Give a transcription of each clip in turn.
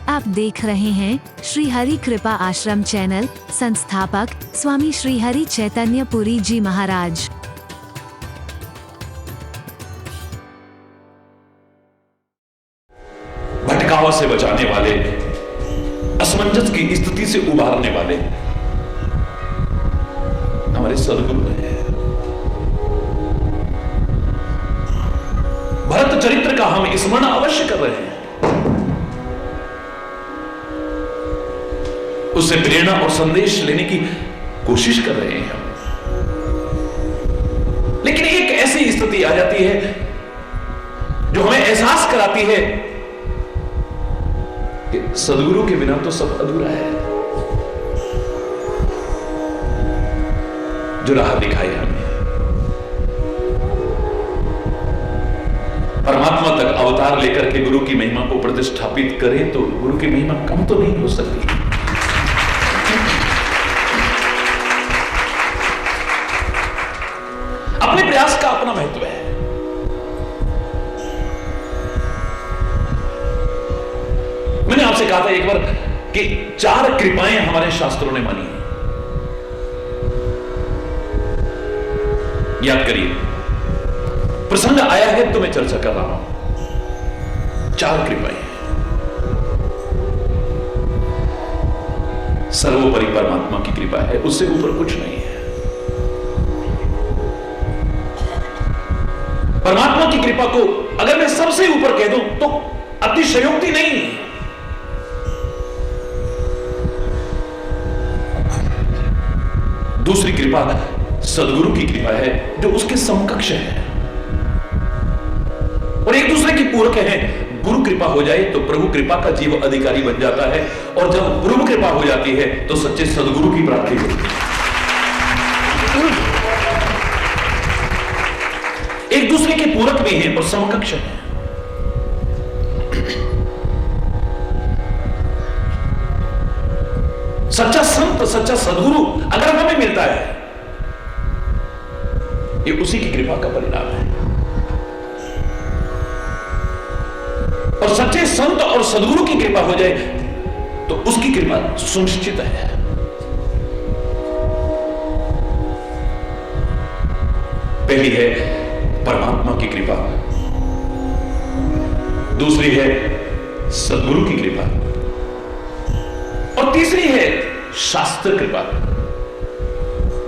आप देख रहे हैं श्री हरि कृपा आश्रम चैनल। संस्थापक स्वामी श्री हरि चैतन्य पुरी जी महाराज। भटकाव से बचाने वाले, असमंजस की स्थिति से उबारने वाले हमारे सदगुरु हैं। भरत चरित्र का हम स्मरण अवश्य कर रहे हैं, उससे प्रेरणा और संदेश लेने की कोशिश कर रहे हैं हम। लेकिन एक ऐसी स्थिति आ जाती है जो हमें एहसास कराती है कि सदगुरु के बिना तो सब अधूरा है। जो राह दिखाई हमें, परमात्मा तक अवतार लेकर के गुरु की महिमा को प्रतिष्ठापित करें तो गुरु की महिमा कम तो नहीं हो सकती। अपने प्रयास का अपना महत्व है। मैंने आपसे कहा था एक बार कि 4 कृपाएं हमारे शास्त्रों ने मानी है। याद करिए, प्रसंग आया है तो मैं चर्चा कर रहा हूं। 4 कृपाएं। सर्वोपरि परमात्मा की कृपा है, उससे ऊपर कुछ नहीं है। परमात्मा की कृपा को अगर मैं सबसे ऊपर कह दूं तो अतिशयोक्ति नहीं है। दूसरी कृपा सदगुरु की कृपा है जो उसके समकक्ष है और एक दूसरे की पूरक है। गुरु कृपा हो जाए तो प्रभु कृपा का जीव अधिकारी बन जाता है, और जब प्रभु कृपा हो जाती है तो सच्चे सदगुरु की प्राप्ति होती है। एक दूसरे के पूरक भी हैं और समकक्ष हैं। सच्चा संत, सच्चा सदगुरु अगर हमें मिलता है, ये उसी की कृपा का परिणाम है। और सच्चे संत और सदगुरु की कृपा हो जाए तो उसकी कृपा सुनिश्चित है। पहली है परमात्मा की कृपा, दूसरी है सदगुरु की कृपा, और तीसरी है शास्त्र कृपा।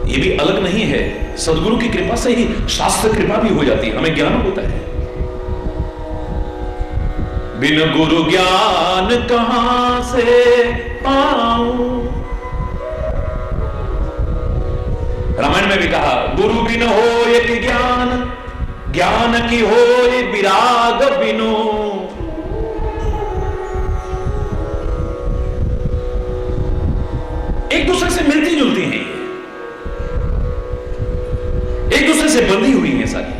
यह भी अलग नहीं है, सदगुरु की कृपा से ही शास्त्र कृपा भी हो जाती है, हमें ज्ञान होता है। बिन गुरु ज्ञान कहां से पाऊं, रामायण में भी कहा, गुरु बिन होय कि ज्ञान, ज्ञान की होय विराग बिनु। एक दूसरे से मिलती जुलती हैं, एक दूसरे से बंधी हुई हैं सारी।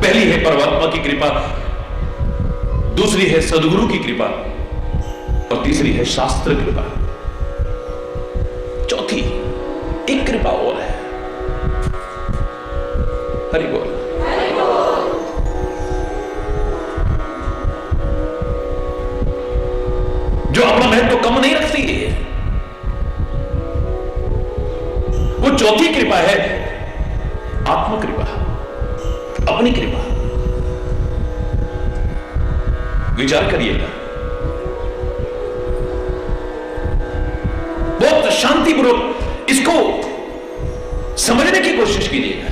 पहली है परमात्मा की कृपा, दूसरी है सदगुरु की कृपा, और तीसरी है शास्त्र कृपा। चौथी एक कृपा और है। हरि बोल। जो अपना महत्व कम नहीं रखती है, वो चौथी कृपा है आत्म कृपा, अपनी कृपा। विचार करिएगा, बहुत शांतिपूर्वक इसको समझने की कोशिश कीजिएगा।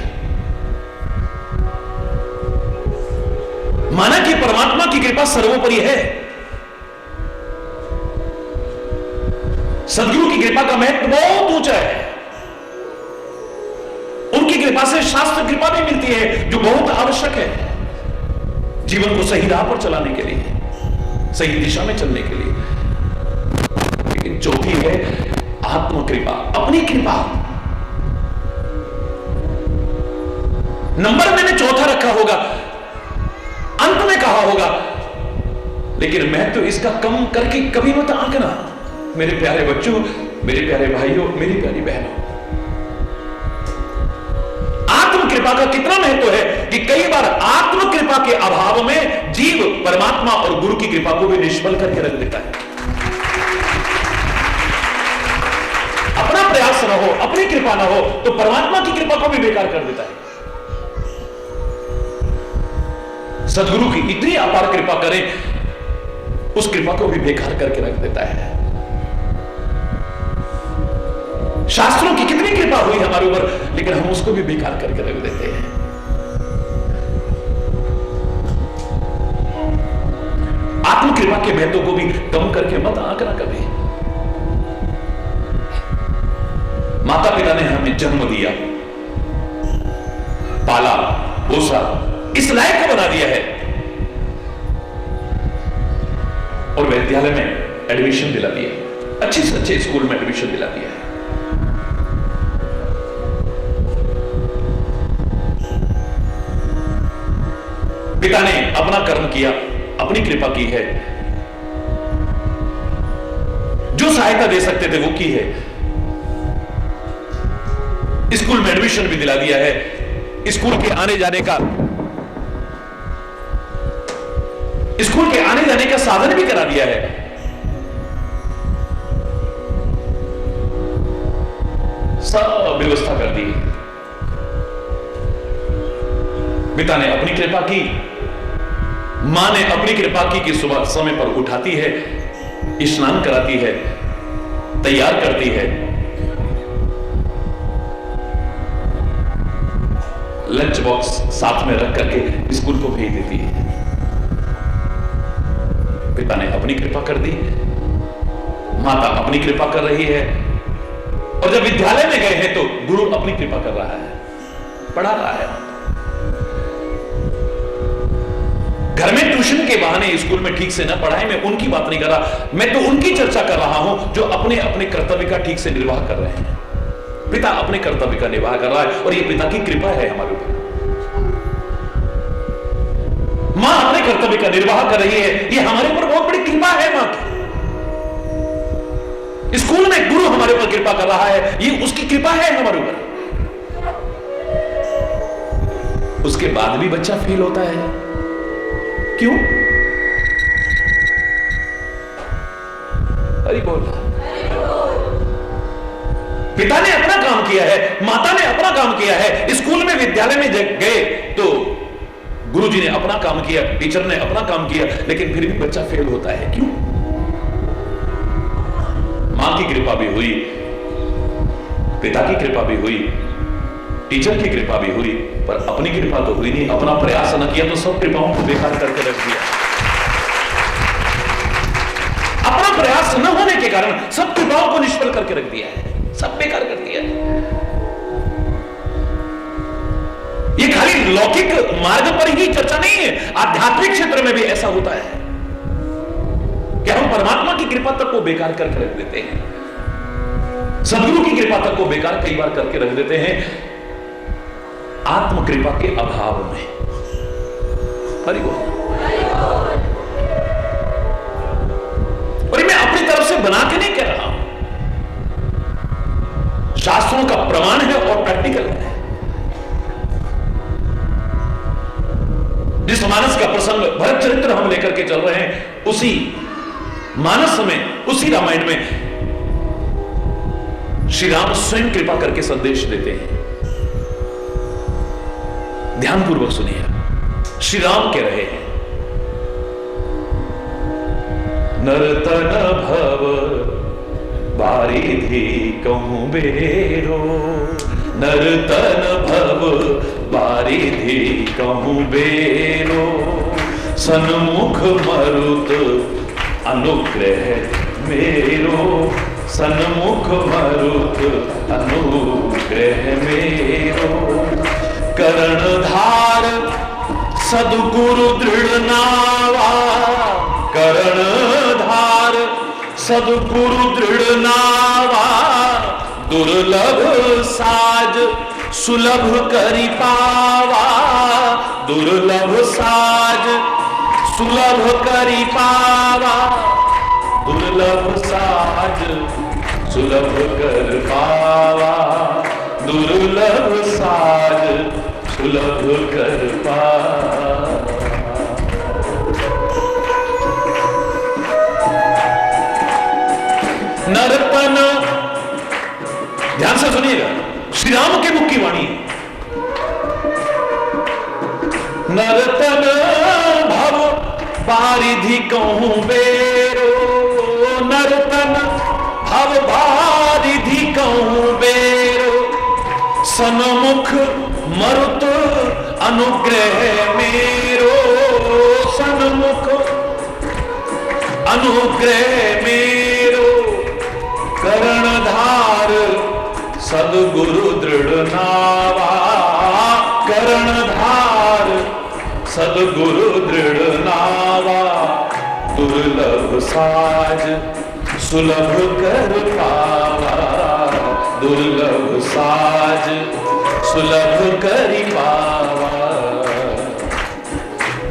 माना कि परमात्मा की कृपा सर्वोपरि है, सदगुरु की कृपा का महत्व बहुत ऊंचा है। उनकी कृपा से शास्त्र कृपा भी मिलती है जो बहुत आवश्यक है जीवन को सही राह पर चलाने के लिए, सही दिशा में चलने के लिए। लेकिन चौथी है आत्म कृपा, अपनी कृपा। नंबर मैंने चौथा रखा होगा, अंत में कहा होगा, लेकिन महत्व इसका कम करके कभी मत आंकना। मेरे प्यारे बच्चों, मेरे प्यारे भाइयों, मेरी प्यारी बहनों, आत्म कृपा का कितना महत्व है कि कई बार आत्म कृपा के अभाव में परमात्मा और गुरु की कृपा को भी निष्फल करके रख देता है। अपना प्रयास न हो, अपनी कृपा ना हो, तो परमात्मा की कृपा को भी बेकार कर देता है। सदगुरु की इतनी अपार कृपा करें, उस कृपा को भी बेकार करके रख देता है। शास्त्रों की कितनी कृपा हुई हमारे ऊपर, लेकिन हम उसको भी बेकार करके रख देते हैं। आत्म कृपा के महत्व को भी कम करके मत आंकना कभी। माता पिता ने हमें जन्म दिया, पाला पोसा, इस लायक बना दिया है, और विद्यालय में एडमिशन दिला दिया, अच्छे से अच्छे स्कूल में एडमिशन दिला दिया है। पिता ने अपना कर्म किया, अपनी कृपा की है, जो सहायता दे सकते थे वो की है, स्कूल में एडमिशन भी दिला दिया है, स्कूल के आने जाने का साधन भी करा दिया है। सब व्यवस्था कर दी। पिता ने अपनी कृपा की, मां ने अपनी कृपा की कि सुबह समय पर उठाती है, स्नान कराती है, तैयार करती है, लंच बॉक्स साथ में रख करके स्कूल को भेज देती है। पिता ने अपनी कृपा कर दी, माता अपनी कृपा कर रही है, और जब विद्यालय में गए हैं तो गुरु अपनी कृपा कर रहा है, पढ़ा रहा है। घर में ट्यूशन के बहाने स्कूल में ठीक से न पढ़ाए, मैं उनकी बात नहीं कर रहा, मैं तो उनकी चर्चा कर रहा हूं जो अपने अपने कर्तव्य का ठीक से निर्वाह कर रहे हैं। पिता अपने कर्तव्य का निर्वाह कर रहा है, और यह पिता की कृपा है हमारे ऊपर। मां अपने कर्तव्य का निर्वाह कर रही है, यह हमारे ऊपर बहुत बड़ी कृपा है मां की। स्कूल में गुरु हमारे ऊपर कृपा कर रहा है, यह उसकी कृपा है हमारे ऊपर। उसके बाद भी बच्चा फेल होता है, क्यों? हरि बोल। पिता ने अपना काम किया है, माता ने अपना काम किया है, स्कूल में विद्यालय में गए तो गुरुजी ने अपना काम किया, टीचर ने अपना काम किया, लेकिन फिर भी बच्चा फेल होता है, क्यों? मां की कृपा भी हुई, पिता की कृपा भी हुई, टीचर की कृपा भी हुई, पर अपनी कृपा तो हुई नहीं। अपना प्रयास न किया तो सब कृपाओं को बेकार करके रख दिया। अपना प्रयास न होने के कारण सब कृपाओं को निष्फल करके रख दिया है, सब बेकार कर दिया है। ये खाली लौकिक मार्ग पर ही चर्चा नहीं है, आध्यात्मिक क्षेत्र में भी ऐसा होता है कि हम परमात्मा की कृपा तक को बेकार करके रख देते हैं, सदगुरु की कृपा तक को बेकार कई बार करके रख देते हैं, आत्म कृपा के अभाव में। हरि बोल। और मैं अपनी तरफ से बना के नहीं कह रहा हूं, शास्त्रों का प्रमाण है और प्रैक्टिकल है। जिस मानस का प्रसंग भरत चरित्र हम लेकर के चल रहे हैं, उसी मानस में, उसी रामायण में श्री राम स्वयं कृपा करके संदेश देते हैं। ध्यानपूर्वक सुनिए, श्री राम कह रहे हैं, नर्तन भव बारिधि कहूं बेरो, नर्तन भव बारिधि कहूं बेरो, सन्मुख मरुत अनुग्रह मेरो, सन्मुख मरुत अनुग्रह मेरो, कर्णधार सद्गुरु दृढ़ नावा, कर्णधार सद्गुरु दृढ़ नावा, दुर्लभ साज सुलभ करि पावा, दुर्लभ साज सुलभ करि पावा, दुर्लभ साज सुलभ कर पावा, दुर्लभ साज सुलभ कर पावा। नर्तन, ध्यान से सुनिएगा, श्री राम के मुख की वाणी है। नर्तन भव बारिधि कहूं बेरो, नर्तन भव बारिधि कहूं बेरो, सन्मुख मरुत अनुग्रह मेरो, सन्मुख अनुग्रह मेरो, कर्णधार सदगुरु दृढ़ नावा, कर्णधार सदगुरु दृढ़ नावा, दुर्लभ साज सुलभ कर पावा, दुर्लभ साज सुलभ कर पावा,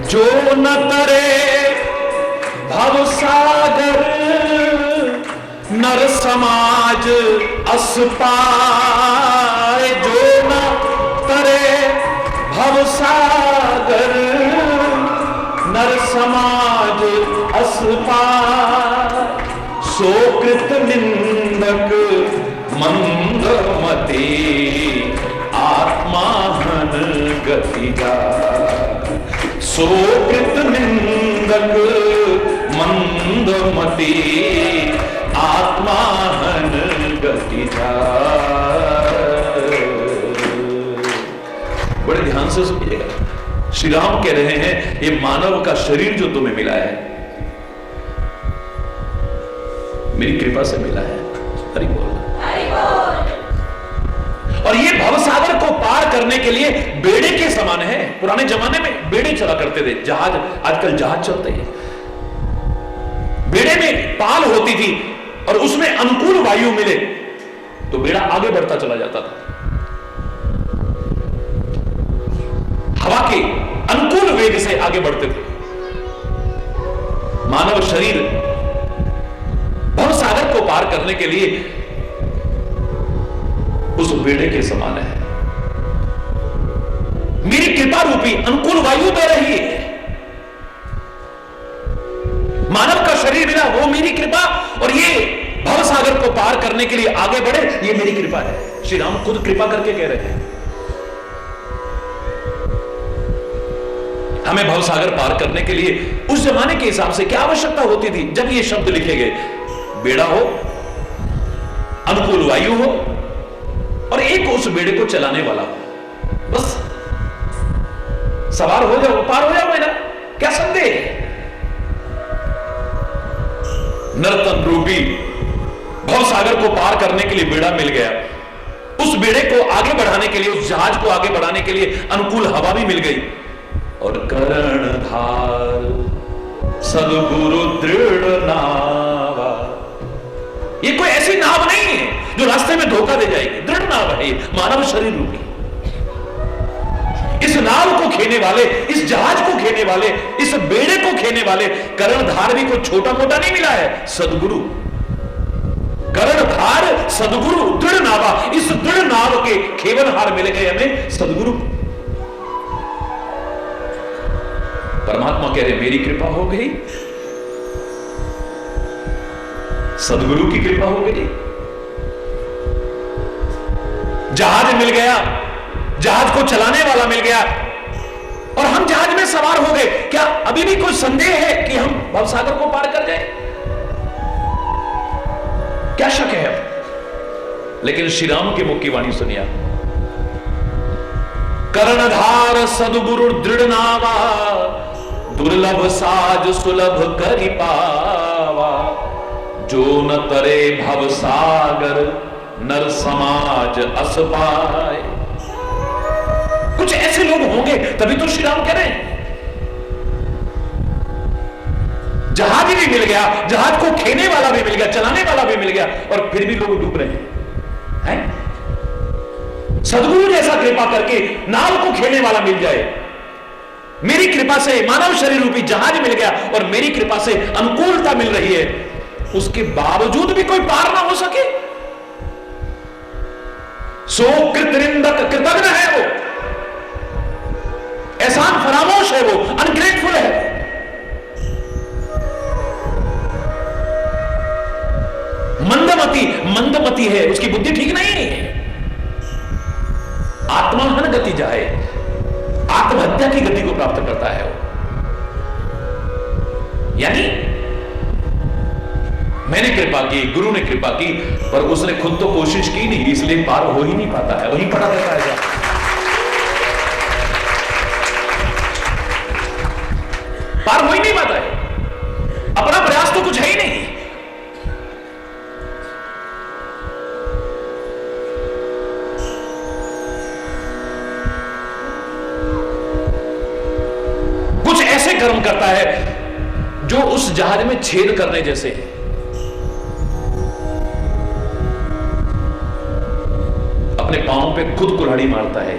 जो न तरे भव सागर, नर समाज अस पाए, जो न तरे भव सागर, नर समाज अस पाए, सो कृत निंदक मंदमती, आत्मा हन गति जाए, सो कृत निंदक मंदमती, आत्मा हन गति जाए। बड़े ध्यान से सुनिएगा, श्री राम कह रहे हैं ये मानव का शरीर जो तुम्हें मिला है मेरी कृपा से मिला है। हरि बोल। और ये भवसागर को पार करने के लिए बेड़े के समान है। पुराने जमाने में बेड़े चला करते थे, जहाज, आजकल जहाज चलते हैं। बेड़े में पाल होती थी और उसमें अनुकूल वायु मिले तो बेड़ा आगे बढ़ता चला जाता था। हवा के अनुकूल वेग से आगे बढ़ते थे। मानव शरीर भवसागर को पार करने के लिए उस बेड़े के समान है। मेरी कृपा रूपी अनुकूल वायु दे रही है। मानव का शरीर मिला वो मेरी कृपा, और ये भवसागर को पार करने के लिए आगे बढ़े ये मेरी कृपा है। श्री राम खुद कृपा करके कह रहे हैं हमें भवसागर पार करने के लिए। उस जमाने के हिसाब से क्या आवश्यकता होती थी जब ये शब्द लिखे गए? बेड़ा हो, अनुकूल वायु हो और एक उस बेड़े को चलाने वाला हो। बस सवार हो जाओ, पार हो जाओ। मेरा क्या संदेह है? नर्तन रूपी भवसागर को पार करने के लिए बेड़ा मिल गया। उस बेड़े को आगे बढ़ाने के लिए, उस जहाज को आगे बढ़ाने के लिए अनुकूल हवा भी मिल गई। और कर्णधार सदगुरु दृढ़ नावा, ये कोई ऐसी नाव नहीं है जो रास्ते में धोखा दे जाएगी। दृढ़ नाव है मानव शरीर रूपी। इस नाव को खेने वाले, इस जहाज को खेने वाले, इस बेड़े को खेने वाले कर्णधार भी कोई छोटा मोटा नहीं मिला है। सदगुरु, कर्णधार सदगुरु दृढ़ नावा। इस दृढ़ नाव के खेवनहार मिल गए हमें सदगुरु। परमात्मा कह रहे मेरी कृपा हो गई, सदगुरु की कृपा हो गई। जहाज मिल गया, जहाज को चलाने वाला मिल गया और हम जहाज में सवार हो गए। क्या अभी भी कोई संदेह है कि हम भवसागर को पार कर गए? क्या शक है अब? लेकिन श्री राम के मुख की वाणी सुनिया। कर्णधार सदगुरु दृढ़ नावा, दुर्लभ साज सुलभ करि पावा, जो न तरे भव सागर नर समाज अस पाए। कुछ ऐसे लोग होंगे तभी तो श्री राम कह रहे हैं। जहाज भी मिल गया, जहाज को खेने वाला भी मिल गया, चलाने वाला भी मिल गया, और फिर भी लोग डूब रहे हैं। सदगुरु जैसा कृपा करके नाव को खेने वाला मिल जाए। मेरी कृपा से मानव शरीर रूपी जहाज मिल गया और मेरी कृपा से अनुकूलता मिल रही है, उसके बावजूद भी कोई पार ना हो सके। सो कृतनिंदक, कृतज्ञ है वो, एहसान फरामोश है वो, अनग्रेटफुल है। मंद मति है, उसकी बुद्धि ठीक नहीं है। आत्महन गति जाए, आत्महत्या की गति को प्राप्त करता है वो। यानी मैंने कृपा की, गुरु ने कृपा की, पर उसने खुद तो कोशिश की नहीं, इसलिए पार हो ही नहीं पाता है, वहीं पड़ा रहता है। पार हो ही नहीं पाता है, अपना प्रयास तो कुछ है ही नहीं। कुछ ऐसे कर्म करता है जो उस जहाज में छेद करने जैसे है। अपने पांव पे खुद कुल्हाड़ी मारता है।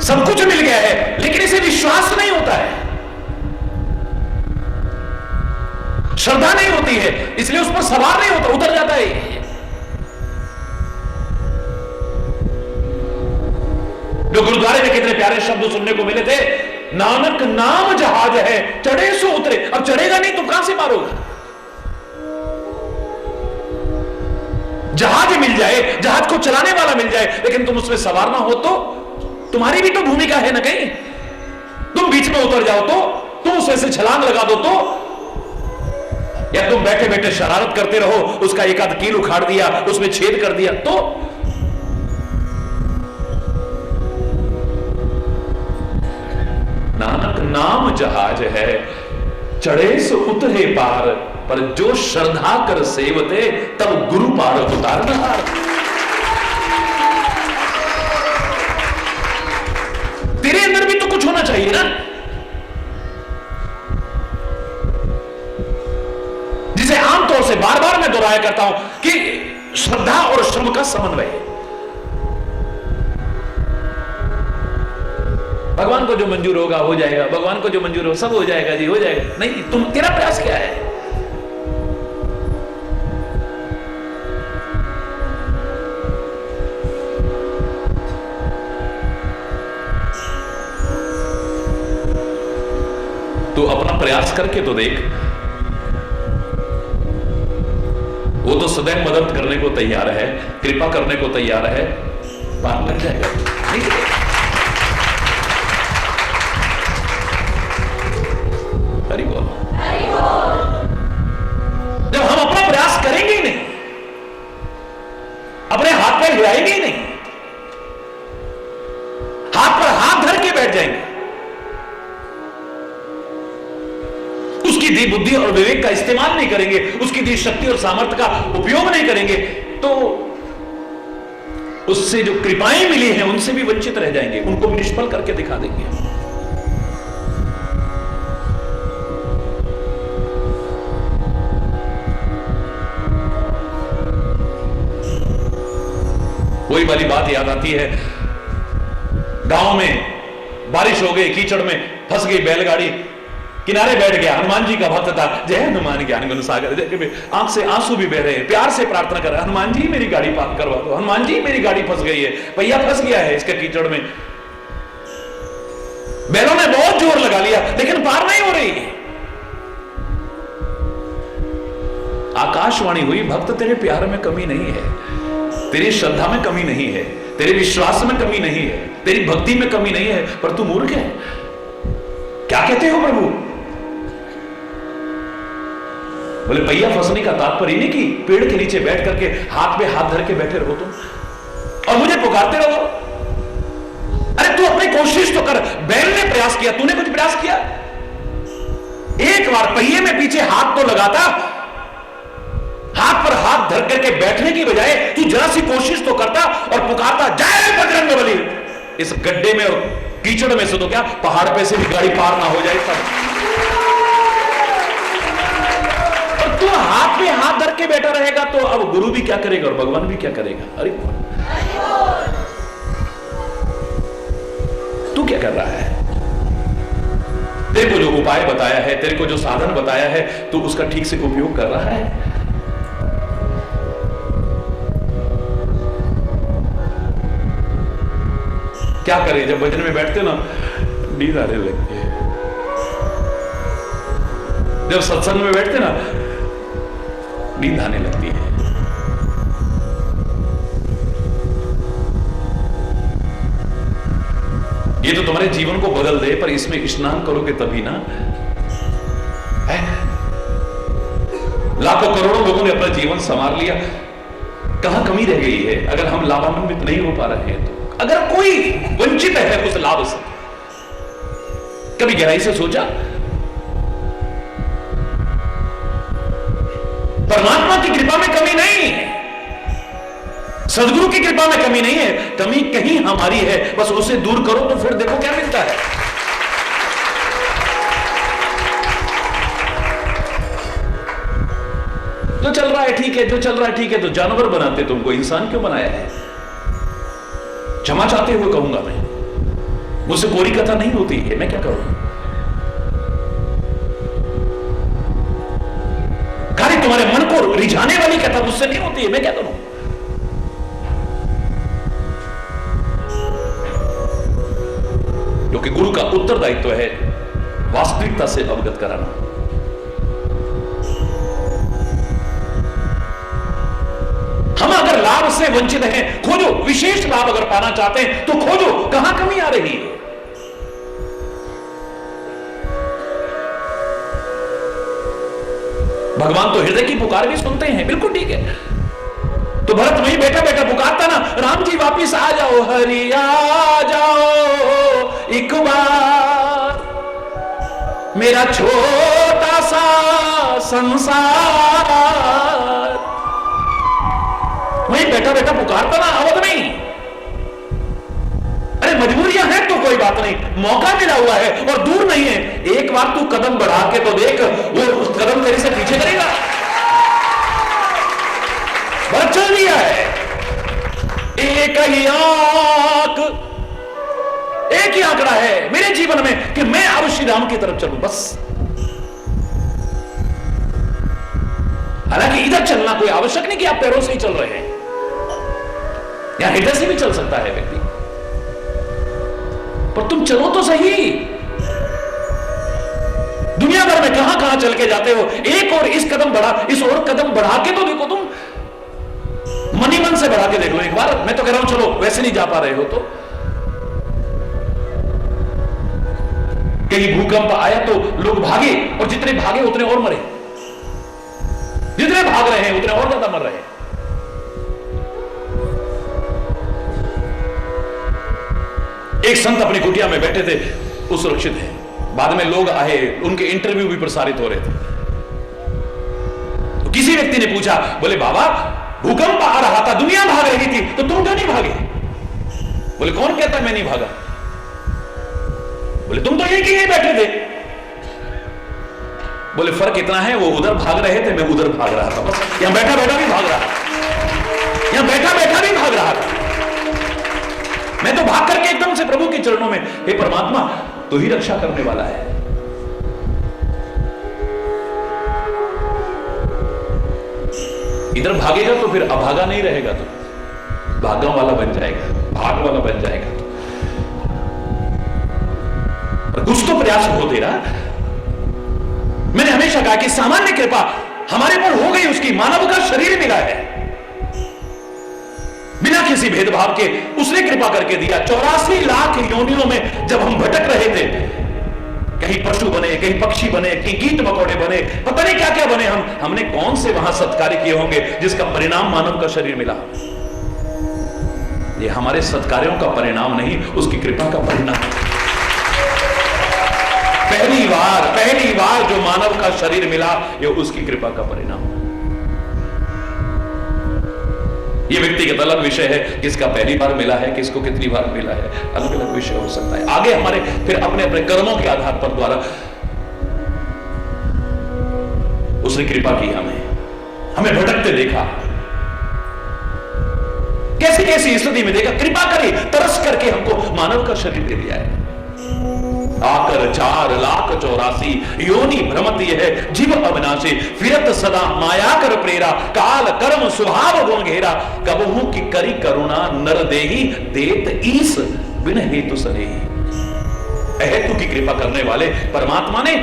सब कुछ मिल गया है, लेकिन इसे विश्वास नहीं होता है, श्रद्धा नहीं होती है, इसलिए उस पर सवार नहीं होता, उतर जाता है। जो गुरुद्वारे में कितने प्यारे शब्द सुनने को मिले थे, नानक नाम जहाज है, चढ़े सो उतरे। अब चढ़ेगा नहीं तो कहां से मारोगा? जहाज मिल जाए, जहाज को चलाने वाला मिल जाए, लेकिन तुम उसमें सवार ना हो तो तुम्हारी भी तो भूमिका है ना कहीं। तुम बीच में उतर जाओ तो, तुम उसमें से छलांग लगा दो तो, या तुम बैठे बैठे शरारत करते रहो, उसका एक आध कील उखाड़ दिया, उसमें छेद कर दिया तो। नानक नाम जहाज है, चढ़े सो उतरे पार, पर जो श्रद्धा कर सेवते तब गुरु पार उतारनहार। तेरे अंदर भी तो कुछ होना चाहिए ना, जिसे आमतौर से बार बार मैं दोहराया करता हूं कि श्रद्धा और श्रम का समन्वय। भगवान को जो मंजूर होगा हो जाएगा, भगवान को जो मंजूर हो सब हो जाएगा जी, हो जाएगा। नहीं, तुम, तेरा प्रयास क्या है? तो अपना प्रयास करके तो देख। वो तो सदैव मदद करने को तैयार है, कृपा करने को तैयार है, पार लग जाएगा। नहीं हरि बोल। जब हम अपना प्रयास करेंगे ही नहीं, अपने हाथ पैर हिलाएंगे ही नहीं, हाथ पर हाथ धर के बैठ जाएंगे, उसकी दी बुद्धि और विवेक का इस्तेमाल नहीं करेंगे, उसकी दी शक्ति और सामर्थ्य का उपयोग नहीं करेंगे, तो उससे जो कृपाएं मिली हैं उनसे भी वंचित रह जाएंगे, उनको भी निष्फल करके दिखा देंगे। वही वाली बात याद आती है, गांव में बारिश हो गई, कीचड़ में फंस गई बैलगाड़ी, किनारे बैठ गया, हनुमान जी का भक्त था, जय हनुमान ज्ञान गुण सागर, आंख से आंसू भी बह रहे हैं, प्यार से प्रार्थना कर रहा है, हनुमान जी मेरी गाड़ी पार करवा दो, हनुमान जी मेरी गाड़ी फंस गई है, पहिया फंस गया है इसके कीचड़ में। बैलों ने बहुत जोर लगा लिया लेकिन पार नहीं हो रही। आकाशवाणी हुई, भक्त तेरे प्यार में कमी नहीं है, तेरी श्रद्धा में कमी नहीं है, तेरे विश्वास में कमी नहीं है, तेरी भक्ति में कमी नहीं है, पर तू मूर्ख है। क्या कहते हो प्रभु? बोले पहिया फंसने का तात्पर्य नहीं कि पेड़ के नीचे बैठ करके हाथ पे हाथ धर के बैठे रहो तुम और मुझे पुकारते रहो। अरे तू अपनी कोशिश तो कर। बैल ने प्रयास किया, तूने कुछ प्रयास किया? एक बार पहिए में पीछे हाथ तो लगाता, हाथ पर हाथ धर करके बैठने की बजाय तू जरा सी कोशिश तो करता और पुकारता, जय बजरंगबली। इस गड्ढे में और कीचड़ में से तो क्या पहाड़ पे से भी गाड़ी पार ना हो जाए तब। और तू हाथ पे हाथ धर के बैठा रहेगा तो अब गुरु भी क्या करेगा और भगवान भी क्या करेगा? अरे तू क्या कर रहा है? तेरे को जो उपाय बताया है, तेरे को जो साधन बताया है, तू उसका ठीक से उपयोग कर रहा है? क्या करें जब भजन में बैठते ना नींद आने लगती है। जब सत्संग में बैठते ना, नींद आने लगती है। ये तो तुम्हारे जीवन को बदल दे, पर इसमें स्नान करोगे तभी ना। है? लाखों करोड़ों लोगों ने अपना जीवन संवार लिया, कहां कमी रह गई है? अगर हम लाभान्वित नहीं हो पा रहे हैं तो, अगर कोई वंचित है उस लाभ से, कभी गहराई से सोचा? परमात्मा की कृपा में कमी नहीं है, सदगुरु की कृपा में कमी नहीं है, कमी कहीं हमारी है। बस उसे दूर करो तो फिर देखो क्या मिलता है। जो चल रहा है ठीक है, जो चल रहा है ठीक है, तो जानवर बनाते तुमको, इंसान क्यों बनाया है? क्षमा चाहते हुए कहूंगा मैं, मुझसे कोरी कथा नहीं होती है, मैं क्या करूं? खाली तुम्हारे मन को रिझाने वाली कथा मुझसे नहीं होती है, मैं क्या करूं? क्योंकि गुरु का उत्तरदायित्व है वास्तविकता से अवगत कराना। हम अगर लाभ से वंचित हैं, खोजो। विशेष लाभ अगर पाना चाहते हैं तो खोजो, कहां कमी आ रही है। भगवान तो हृदय की पुकार भी सुनते हैं, बिल्कुल ठीक है। तो भरत वहीं बैठा बैठा पुकारता ना, राम जी वापिस आ जाओ, हरि आ जाओ एक बार, मेरा छोटा सा संसार। वहीं बैठा बैठा पुकारता ना, अवध नहीं। अरे मजबूरियां हैं तो कोई बात नहीं, मौका मिला हुआ है और दूर नहीं है। एक बार तू कदम बढ़ा के तो देख, वो उस कदम तेरे से पीछे करेगा। बढ़ चल दिया है, एक ही आंख, एक ही आंकड़ा है मेरे जीवन में कि मैं अब श्री राम की तरफ चलूं, बस। हालांकि इधर चलना कोई आवश्यक नहीं कि आप पैरों से ही चल रहे हैं, या हृदय से भी चल सकता है व्यक्ति, पर तुम चलो तो सही। दुनिया भर में कहां कहां चल के जाते हो, एक और इस कदम बढ़ा, इस और कदम बढ़ा के तो देखो, तुम मन ही मन से बढ़ा के देखो एक बार। मैं तो कह रहा हूं चलो, वैसे नहीं जा पा रहे हो तो कहीं भूकंप आया तो लोग भागे, और जितने भागे उतने और मरे, जितने भाग रहे हैं उतने और ज्यादा मर रहे हैं। एक संत अपनी कुटिया में बैठे थे, वो सुरक्षित है। बाद में लोग आए, उनके इंटरव्यू भी प्रसारित हो रहे थे। तो किसी व्यक्ति ने पूछा, बोले बाबा भूकंप आ रहा था, दुनिया भाग रही थी, तो तुम क्यों नहीं भागे? बोले कौन कहता मैं नहीं भागा? बोले तुम तो एक ही बैठे थे। बोले फर्क इतना है, वो उधर भाग रहे थे, मैं उधर भाग रहा था, बस। यहां बैठा बैठा भी भाग रहा था, यहां बैठा बैठा भी भाग रहा था। मैं तो भाग करके एकदम से प्रभु के चरणों में, हे परमात्मा तू ही रक्षा करने वाला है। इधर भागेगा तो फिर अभागा नहीं रहेगा, तो भागा वाला बन जाएगा, भाग वाला बन जाएगा। तो कुछ तो प्रयास हो तेरा। मैंने हमेशा कहा कि सामान्य कृपा हमारे पर हो गई, उसकी मानव का शरीर मिला है, बिना किसी भेदभाव के उसने कृपा करके दिया। 84 लाख योनियों में जब हम भटक रहे थे, कहीं पशु बने, कहीं पक्षी बने, कहीं कीट मकोड़े बने, पता नहीं क्या क्या बने, हमने कौन से वहां सत्कार्य किए होंगे जिसका परिणाम मानव का शरीर मिला? ये हमारे सत्कार्यों का परिणाम नहीं, उसकी कृपा का परिणाम। पहली बार जो मानव का शरीर मिला, ये उसकी कृपा का परिणाम। ये व्यक्तिगत अलग विषय है, किसका पहली बार मिला है, किसको कितनी बार मिला है, अलग अलग विषय हो सकता है। आगे हमारे फिर अपने अपने कर्मों के आधार पर द्वारा उसने कृपा की, हमें भटकते देखा, कैसी कैसी स्थिति में देखा, कृपा करी, तरस करके हमको मानव का शरीर दे दिया है। आकर 4,84,00,000 योनि भ्रमती है जीव अविनाशी, फिरत सदा माया कर प्रेरा, काल कर्म स्वभाव गुण घेरा, कबहू की करी करुणा नर देही, देत ईस बिन हेतु सनेही। अहेतु की कृपा करने वाले परमात्मा ने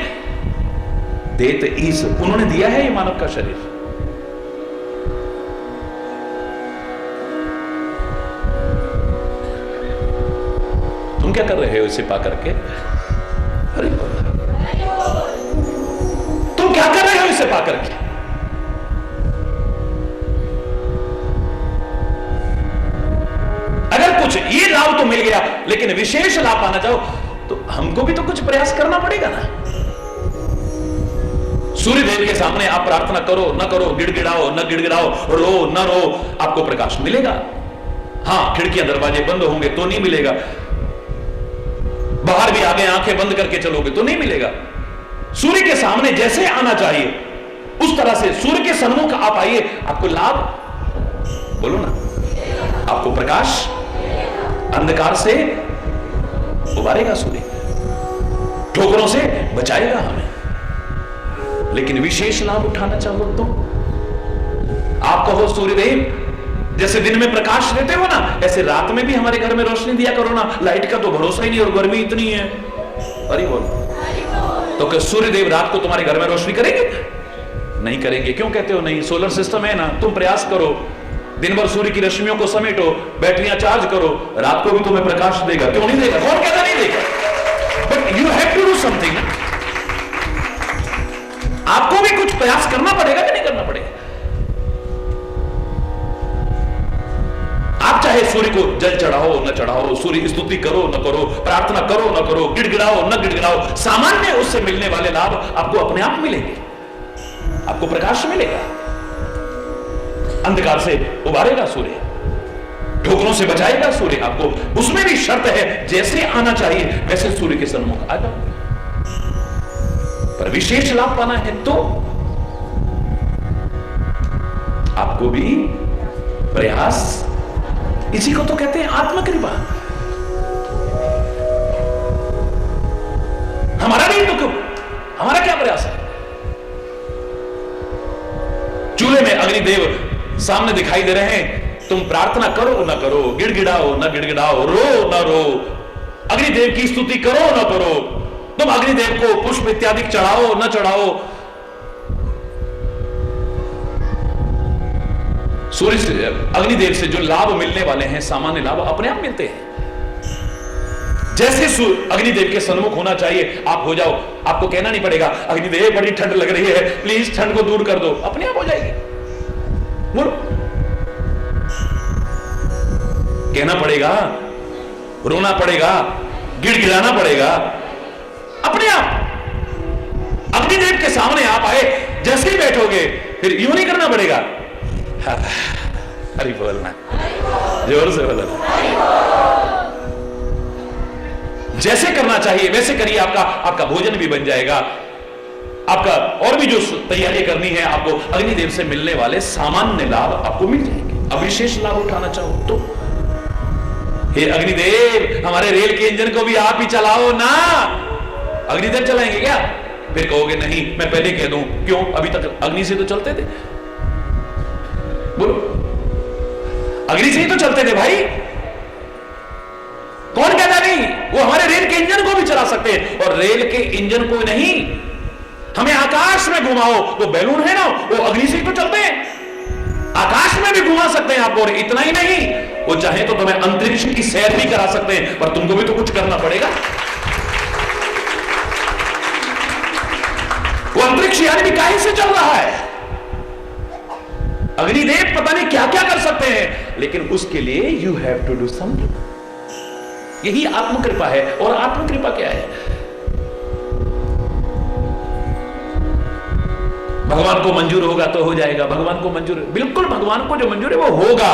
देत ईस, उन्होंने दिया है ये मानव का शरीर। तुम क्या कर रहे हो इसे पा करके? अरे तुम क्या कर रहे हो इसे पा करके? अगर कुछ ये लाभ तो मिल गया, लेकिन विशेष लाभ पाना चाहो तो हमको भी तो कुछ प्रयास करना पड़ेगा ना। सूर्य देव के सामने आप प्रार्थना करो न करो, गिड़गिड़ाओ न गिड़गिड़ाओ, रो न रो, आपको प्रकाश मिलेगा। हां, खिड़कियां दरवाजे बंद होंगे तो नहीं मिलेगा, बाहर भी आगे आंखें बंद करके चलोगे तो नहीं मिलेगा। सूर्य के सामने जैसे आना चाहिए उस तरह से सूर्य के सन्मुख आप आइए, आपको लाभ, बोलो ना, आपको प्रकाश, अंधकार से उबारेगा सूर्य, ठोकरों से बचाएगा हमें। लेकिन विशेष लाभ उठाना चाहो तो आप कहो सूर्यदेव जैसे दिन में प्रकाश देते हो ना, ऐसे रात में भी हमारे घर में रोशनी दिया करो ना। लाइट का तो भरोसा ही नहीं और गर्मी इतनी है। अरे बोल, तो क्या सूर्यदेव रात को तुम्हारे घर में रोशनी करेंगे? नहीं करेंगे। क्यों कहते हो नहीं? सोलर सिस्टम है ना, तुम प्रयास करो, दिन भर सूर्य की रश्मियों को समेटो, बैटरियां चार्ज करो, रात को भी तुम्हें प्रकाश देगा। क्यों नहीं देगा? कौन कहता नहीं देगा? But you have to do something. आपको भी कुछ प्रयास करना पड़ेगा कि नहीं करना पड़ेगा? आप चाहे सूर्य को जल चढ़ाओ न चढ़ाओ, सूर्य स्तुति करो न करो, प्रार्थना करो न करो, गिड़गिड़ाओ न गिड़गिड़ाओ, सामान्य उससे मिलने वाले लाभ आपको अपने आप मिलेंगे। आपको प्रकाश मिलेगा, अंधकार से उबारेगा सूर्य, ठोकरों से बचाएगा सूर्य आपको। उसमें भी शर्त है, जैसे आना चाहिए वैसे सूर्य के सन्मुख आ जाओ। पर विशेष लाभ पाना है तो आपको भी प्रयास, इसी को तो कहते हैं आत्मकृपा। हमारा नहीं तो क्यों, हमारा क्या प्रयास है? चूल्हे में अग्निदेव सामने दिखाई दे रहे हैं, तुम प्रार्थना करो न करो, गिड़गिड़ाओ न गिड़गिड़ाओ, रो न रो, अग्निदेव की स्तुति करो न करो, तुम अग्निदेव को पुष्प इत्यादि चढ़ाओ न चढ़ाओ, सूर्य से, अग्निदेव से जो लाभ मिलने वाले हैं, सामान्य लाभ अपने आप मिलते हैं। जैसे अग्निदेव के सन्मुख होना चाहिए आप हो जाओ, आपको कहना नहीं पड़ेगा अग्निदेव बड़ी ठंड लग रही है, प्लीज ठंड को दूर कर दो, अपने आप हो जाएगी। बोलो, कहना पड़ेगा, रोना पड़ेगा, गिड़गिड़ाना पड़ेगा, अपने आप। अग्निदेव के सामने आप आए, जैसे ही बैठोगे फिर यूं नहीं करना पड़ेगा, हरि बोलना, जोर से बोलना, जैसे करना चाहिए वैसे करिए, आपका भोजन भी बन जाएगा, आपका और भी जो तैयारी करनी है, आपको अग्निदेव से मिलने वाले सामान्य लाभ आपको मिल जाएंगे। अब विशेष लाभ उठाना चाहो तो हे अग्निदेव हमारे रेल के इंजन को भी आप ही चलाओ ना। अग्निदेव चलाएंगे क्या? फिर कहोगे नहीं, मैं पहले कह दूं, क्यों? अभी तक अग्नि से तो चलते थे। बोलो, अग्नि से ही तो चलते थे भाई, कौन कहता नहीं? वो हमारे रेल के इंजन को भी चला सकते हैं, और रेल के इंजन को नहीं, हमें आकाश में घुमाओ, वो बैलून है ना, वो अग्नि से ही तो चलते हैं, आकाश में भी घुमा सकते हैं आपको। और इतना ही नहीं, वो चाहे तो तुम्हें अंतरिक्ष की सैर भी करा सकते हैं, पर तुमको भी तो कुछ करना पड़ेगा। वो अंतरिक्ष यानी भी काहे से चल रहा है? अग्निदेव पता नहीं क्या क्या कर सकते हैं, लेकिन उसके लिए you have to do something. यही आत्मकृपा है। और आत्मकृपा क्या है? भगवान को मंजूर होगा तो हो जाएगा, भगवान को मंजूर, बिल्कुल भगवान को जो मंजूर है वो होगा,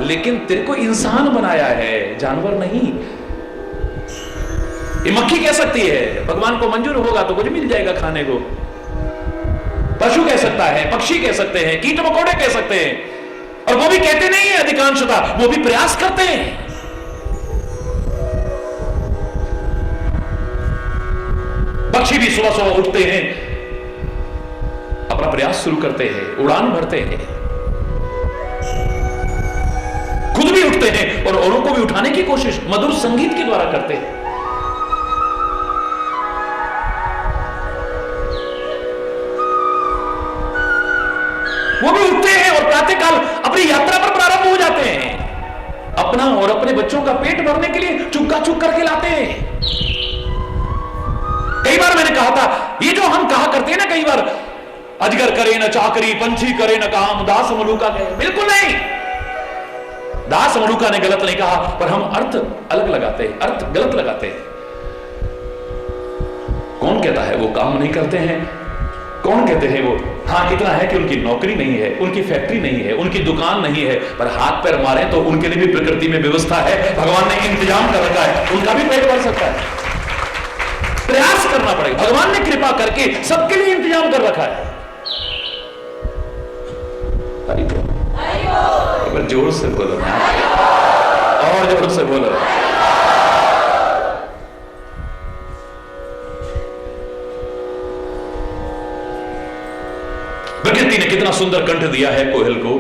लेकिन तेरे को इंसान बनाया है, जानवर नहीं। ये मक्खी कह सकती है भगवान को मंजूर होगा तो कुछ मिल जाएगा खाने को, पशु कह सकता है, पक्षी कह सकते हैं, कीट मकोड़े कह सकते हैं, और वो भी कहते नहीं है अधिकांशतः, वो भी प्रयास करते हैं। पक्षी भी सुबह सुबह उठते हैं, अपना प्रयास शुरू करते हैं, उड़ान भरते हैं, खुद भी उठते हैं और औरों को भी उठाने की कोशिश मधुर संगीत के द्वारा करते हैं। प्रातःकाल अपनी यात्रा पर प्रारंभ हो जाते हैं। अपना और अपने बच्चों का पेट भरने के लिए चुक्का चुक करके लाते हैं। कई बार मैंने कहा था, ये जो हम कहा करते हैं ना कई बार, अजगर करे न चाकरी, पंछी करे न काम, दास मलूका कहे, बिल्कुल नहीं। दास मलूका ने गलत नहीं कहा, पर हम अर्थ अलग लगाते हैं, अर्थ गलत लगाते हैं। कौन कहता है वो काम नहीं करते हैं? कौन कहते हैं वो, हाँ इतना है कि उनकी नौकरी नहीं है, उनकी फैक्ट्री नहीं है, उनकी दुकान नहीं है, पर हाथ पैर मारे तो उनके लिए भी प्रकृति में व्यवस्था है, भगवान ने इंतजाम कर रखा है, उनका भी पेट भर सकता है। प्रयास करना पड़ेगा, भगवान ने कृपा करके सबके लिए इंतजाम कर रखा है। एक बार जोर से बोलो ना, और जोर से बोलो। प्रकृति ने कितना सुंदर कंठ दिया है कोयल को।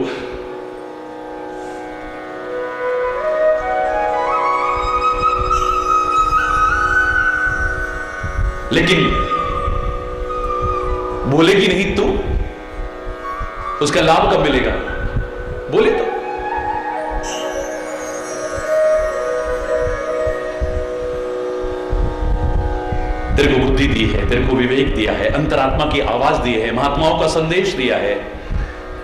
लेकिन बोलेगी नहीं तो उसका लाभ कब मिलेगा? बोले तो। तेरे को बुद्धि दी है, तेरे को विवेक दिया है, अंतरात्मा की आवाज दी है, महात्माओं का संदेश दिया है,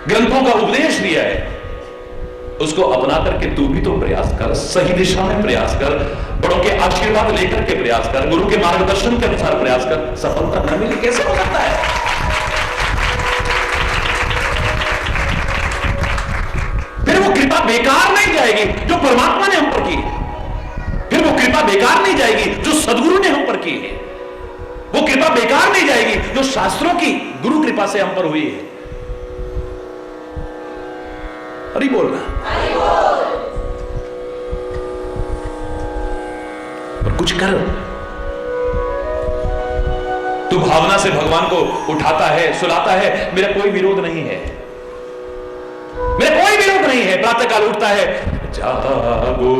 ग्रंथों का उपदेश दिया है, उसको अपना करके तू भी तो प्रयास कर, सही दिशा में प्रयास कर, बड़ों के आशीर्वाद लेकर के प्रयास कर, गुरु के मार्गदर्शन के अनुसार प्रयास कर। सफलता न मिले कैसे हो सकता है? फिर वो कृपा बेकार नहीं जाएगी जो परमात्मा ने हम पर की है। फिर वो कृपा बेकार नहीं जाएगी जो सदगुरु ने हम पर की है। वो कृपा बेकार नहीं जाएगी जो शास्त्रों की गुरु कृपा से हम पर हुई है। हरि बोलना। और कुछ कर। तू भावना से भगवान को उठाता है, सुलाता है, मेरा कोई विरोध नहीं है, मेरा कोई विरोध नहीं है। प्रातःकाल उठता है, जागो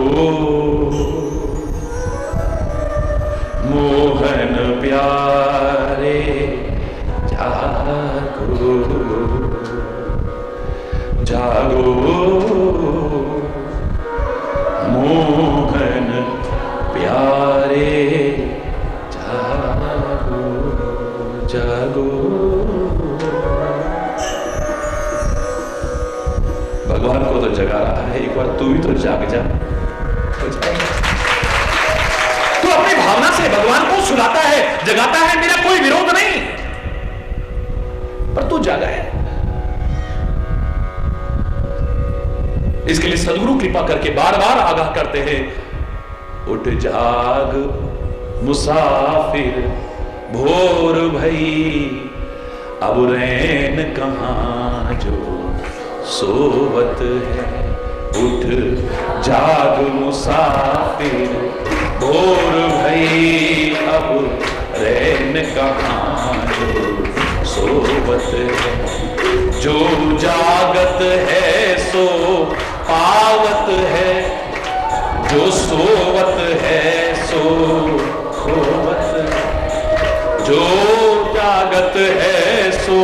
मोहन प्यारे, जागो जागो मोहन प्यारे, जागो जागो। भगवान को तो जगा रहा है, एक बार तू भी तो जाग जा। तू अपनी भावना से भगवान को सुलाता है, जगाता है, मेरा कोई विरोध नहीं, पर तू जागा है। इसके लिए सदगुरु कृपा करके बार बार आगाह करते हैं, उठ जाग मुसाफिर भोर भई, अब रैन कहां जो सोवत है। उठ जाग मुसाफिर भोर भई, अब रैन कहां जो सोवत है। जो जागत है सो पावत है, जो सोवत है सो खोवत है। जो जागत है सो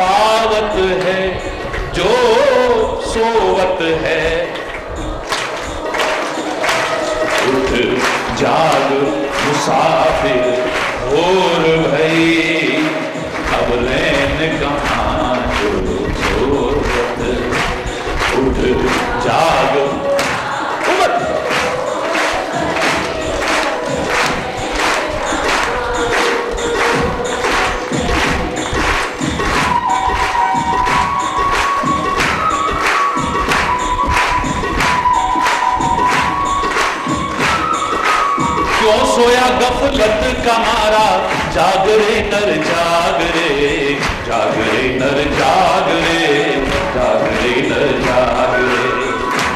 पावत है, जो सोवत है। उठ जाग मुसाफिर भोर भई, अब रैन कहां जो सोवत। उठ जाग उमत। क्यों सोया गफलत का मारा, जाग रे नर जाग रे, जाग रे नर जाग रे, जाग रे नर जाग रे,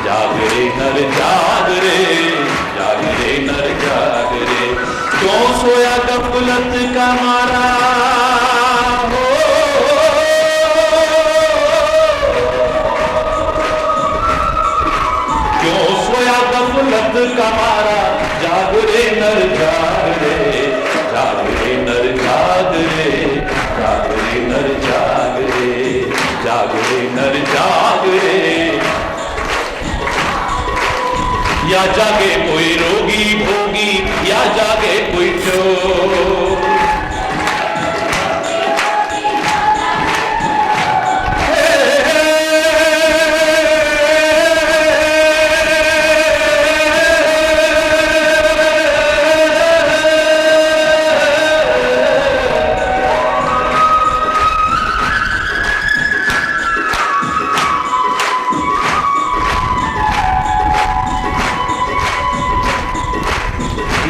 जाग रे नर जाग रे, जाग रे नर जाग रे। क्यों सोया गफलत का मारा हो, क्यों सोया गफलत का मारा, जाग रे नर जाग रे, जाग रे नर जाग रे, जाग रे नर जाग रे, जाग रे नर जाग रे। या जागे कोई रोगी भोगी, या जागे कोई चोर।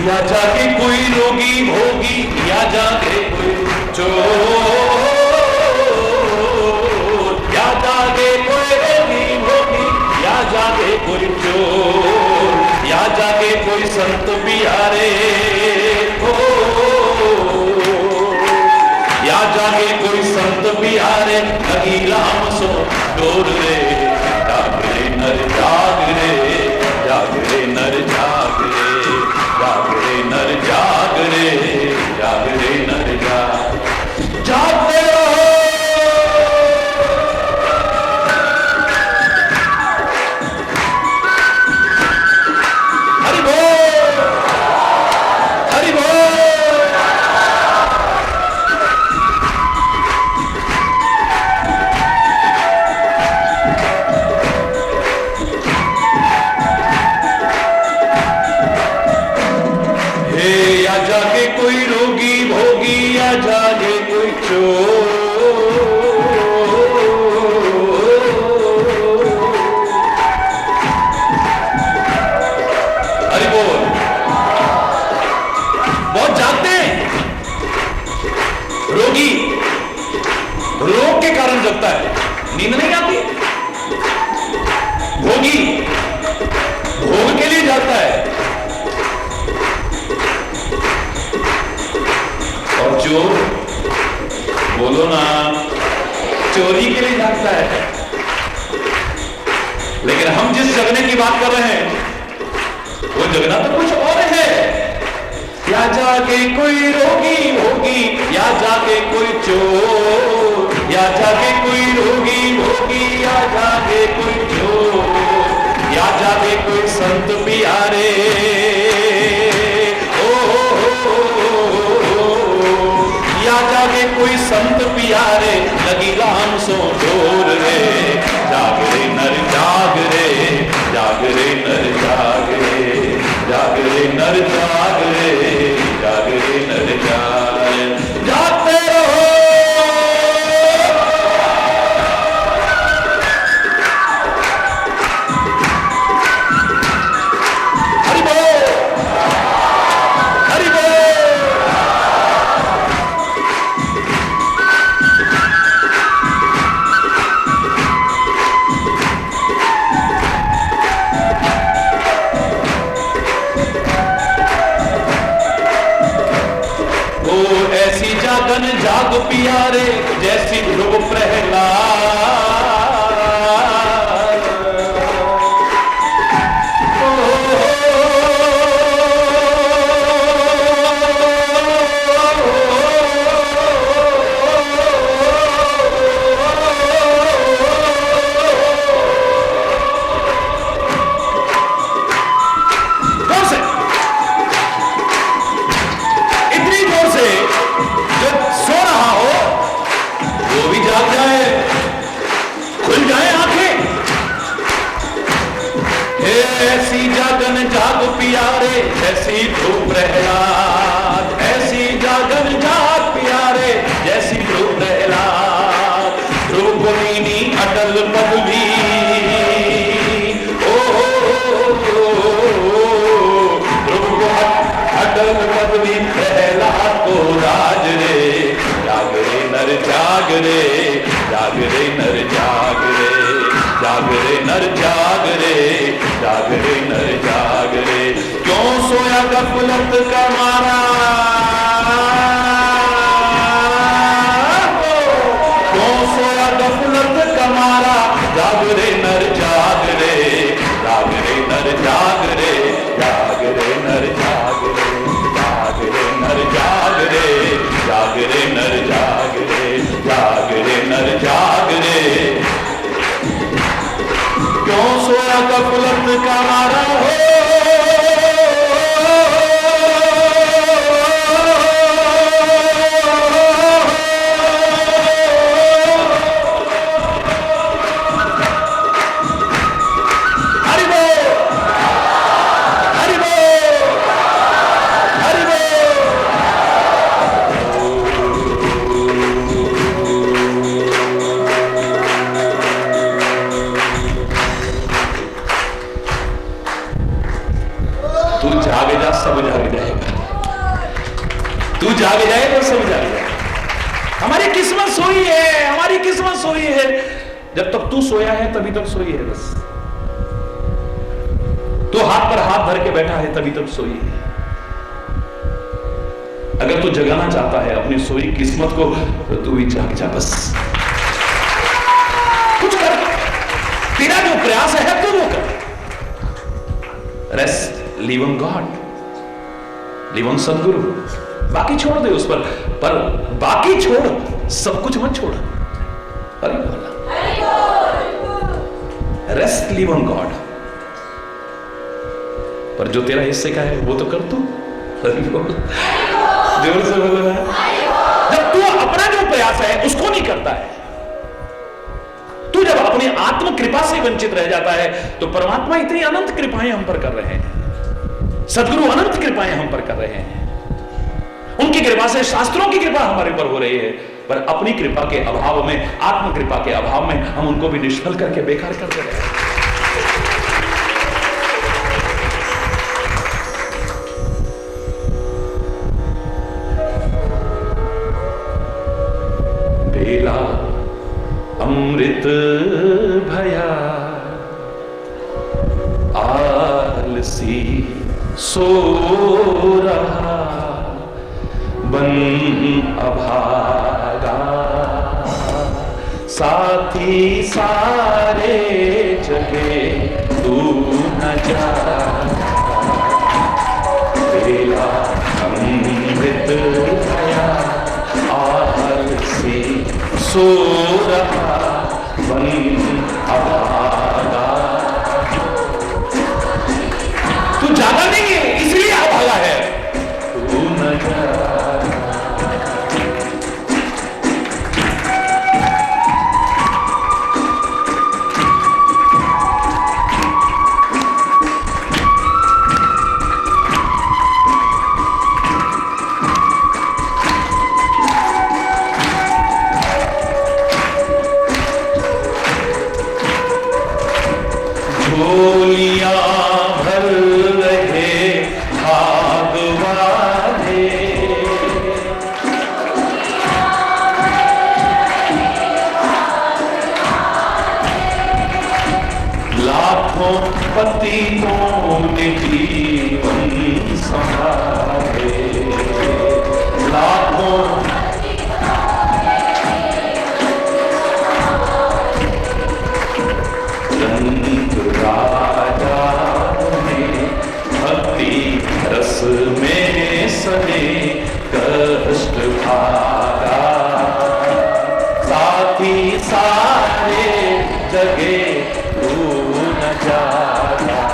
या जागे कोई रोगी भोगी, या जागे कोई चोर। या जागे कोई रोगी भोगी, या जागे कोई चोर। या जागे कोई संत प्यारे हो, या जागे कोई संत प्यारे। लगी राम सो डोर रे, जाग रे नर जाग रे, जाग रे नर जाग रे, जाग रे नर जाग रे, जाग रे नर जाग। जागते रहो, हरि बोल, हरि बोल। या जागे कोई रोगी भोगी, या जागे कोई चोर। अरे बोल, बहुत जागते हैं। रोगी रोग के कारण जगता है, नींद नहीं आती। भोगी भोग के लिए जागता है, और चोर बोलो ना, चोरी के लिए जागता है। लेकिन हम जिस जगने की बात कर रहे हैं वो जगना तो कुछ और है। या जागे कोई रोगी भोगी, या जागे कोई चोर। या जागे कोई रोगी भोगी, या जागे कोई चोर। या जागे कोई संत प्यारे। या जागे कोई संत प्यारे, लगी राम सो डोर रे। जाग रे नर जाग रे, जाग रे नर जाग रे, जाग रे नर जाग रे, जाग रे नर जाग। जागते रहो, हरि बोल, हरि बोल। ऐसी जागन जाग प्यारे, जैसी ध्रुव प्रहलाद। ऐसी जागन जाग प्यारे, जैसी ध्रुव प्रहलाद। ऐसी जागन जाग प्यारे, जैसी ध्रुव प्रहलाद। ध्रुव नीनी अटल पदवी, ध्रुव अटल पदवी। प्रहलाद को राज रे, जाग रे नर जाग रे, जाग रे नर जाग रे, जाग रे नर जाग रे, जाग रे नर जाग रे। क्यों सोया गफलत का मारा, क्यों सोया गफलत का मारा। जाग रे नर जाग रे, जाग रे नर जाग रे, जाग रे नर जाग रे, जाग रे नर जाग रे, जाग रे नर जाग रे, जाग रे नर जाग रे। जागे जा, सब जाग जाएगा। तू जागे जाए तो सब जाग जाए। हमारी किस्मत सोई है, हमारी किस्मत सोई है। जब तक तू सोया है तभी तक सोई है। बस तू हाथ पर हाथ धर के बैठा है तभी तक सोई है। अगर तू जगाना चाहता है अपनी सोई किस्मत को तो तू भी जाग जा। बस कुछ कर, तेरा जो प्रयास है तू वो कर। Rest, leave on God, leave on सदगुरु। बाकी छोड़ दे उस पर बाकी छोड़, सब कुछ मत छोड़। हरि बोल, रेस्ट, लीव ऑन गॉड। पर जो तेरा हिस्से का है वो तो कर तू। हरि बोल, जोर से बोलो। जब तू अपना जो प्रयास है उसको नहीं करता है, तू जब अपनी आत्म कृपा से वंचित रह जाता है, तो परमात्मा इतनी अनंत कृपाएं हम पर कर रहे हैं, सदगुरु अनंत कृपाएं हम पर कर रहे हैं। उनकी कृपा से, शास्त्रों की कृपा हमारे ऊपर हो रही है, पर अपनी कृपा के अभाव में, आत्म कृपा के अभाव में हम उनको भी निष्फल करके बेकार कर दे रहे हैं। बेला अमृत भया आलसी सो रहा, बन अभागा साथी सारे जगे तू न जा। बेला अमृत भया आलसी सो रहा, बन अभागा। तू जागा नहीं है इसलिए अभागा है, तू न जा। झोलियां भर रहे भाग वाले, लाखों पतितों ने जीवन संभाले, लाखों राजा ने भक्ति रस में सने कष्ट भागा, साथी सारे जगे तू न जागा।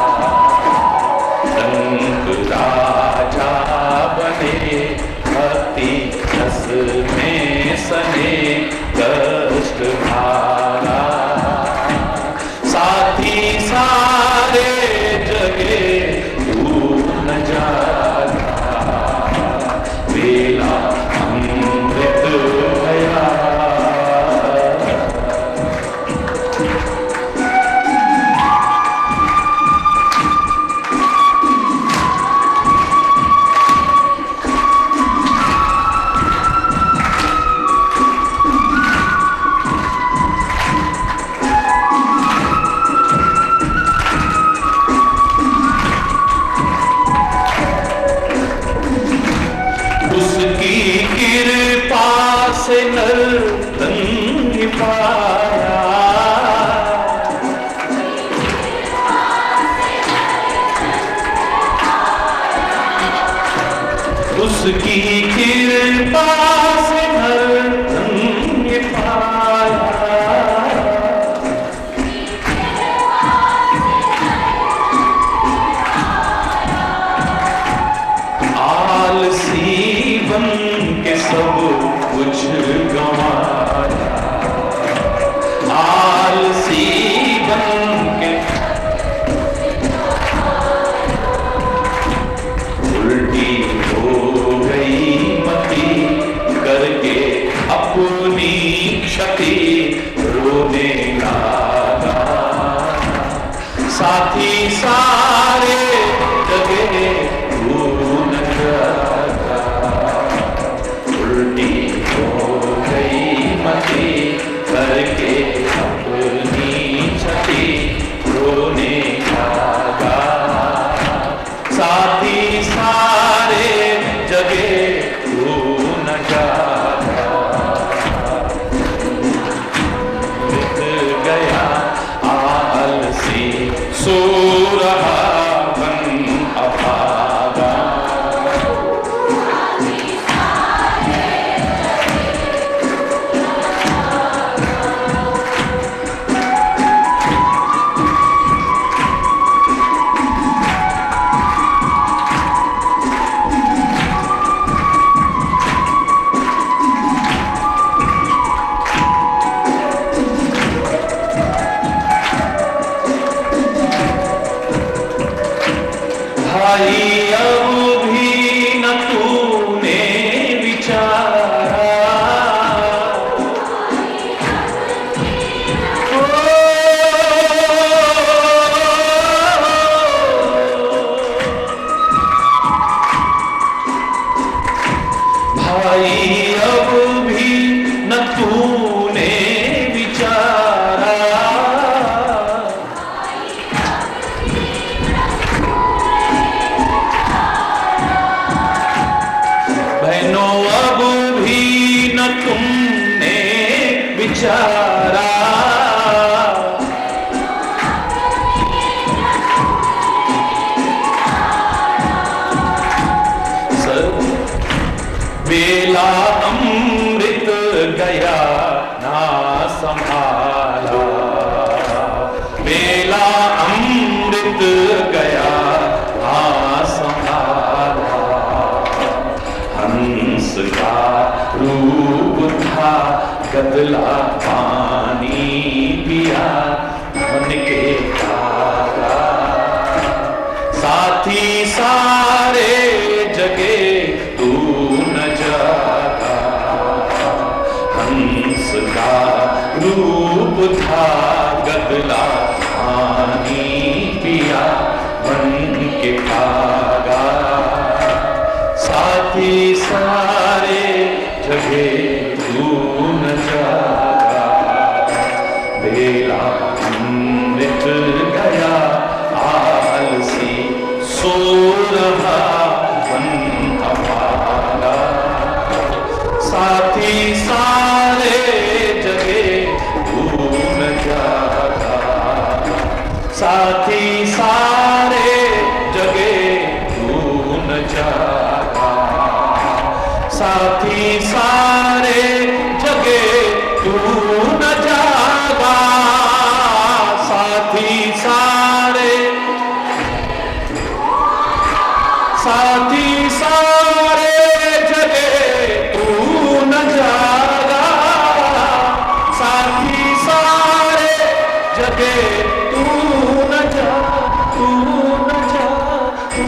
रंग राजा बने भक्ति रस में सने कष्ट भागा, साथी सारे जगे तू न जागा। बेला अमृत भया। नर्तन पाया, उसकी कृपा से नर्तन पाया। आलसी बन के सब कुछ गंवाया, आलसी बन के उल्टी हो गई मती, साथी सारे जगे तू न जागा, बीत गया आलसी सो रहा मन अभागा। भाई अब भी न तूने विचारा, भाई अब भी न तूने विचारा, बहनों अब भी न तुमने विचारा, सब बेला अमृत गया ना संभाला, बेला अमृत गया ना संभाला, हंस का रूप था गदला पानी पिया मन के कागा, साथी सारे जगे तू न जागा, हंस का रूप था गदला पानी पिया मन के कागा, साथी सारे जगे तू न जागा, बेला अमृत गया आलसी सो रहा मन अभागा, साथी सारे जगे तू न जागा, साथी सारे जगे तू न जागा, साथी सारे जगे तू न जागा, साथी सारे, साथी सारे जगे तू न जागा, साथी सारे जगे तू न जा, तू न जा, तू